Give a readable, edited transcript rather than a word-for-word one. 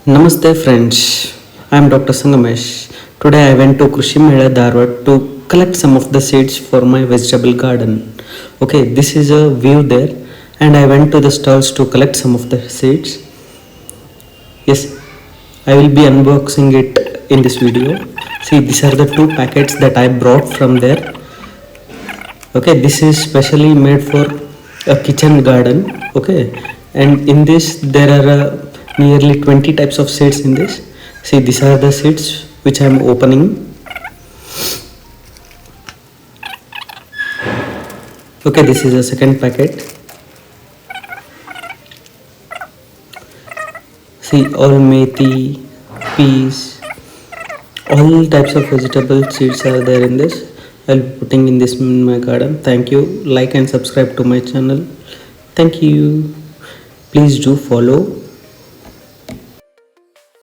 Namaste friends, I am Dr. Sangamesh. Today I went to Krushi Mela Dharwad to collect some of the seeds for my vegetable garden. Okay, this is a view there and I went to the stalls to collect some of the seeds. Yes, I will be unboxing it in this video. See, these are the two packets that I brought from there. Okay, this is specially made for a kitchen garden. Okay, and in this there are nearly 20 types of seeds in this. See, these are the seeds which I am opening. Okay, this is a second packet. See, all methi, peas, all types of vegetable seeds are there in this. I'll be putting in this in my garden. Thank you. Like and subscribe to my channel. Thank you. Please do follow.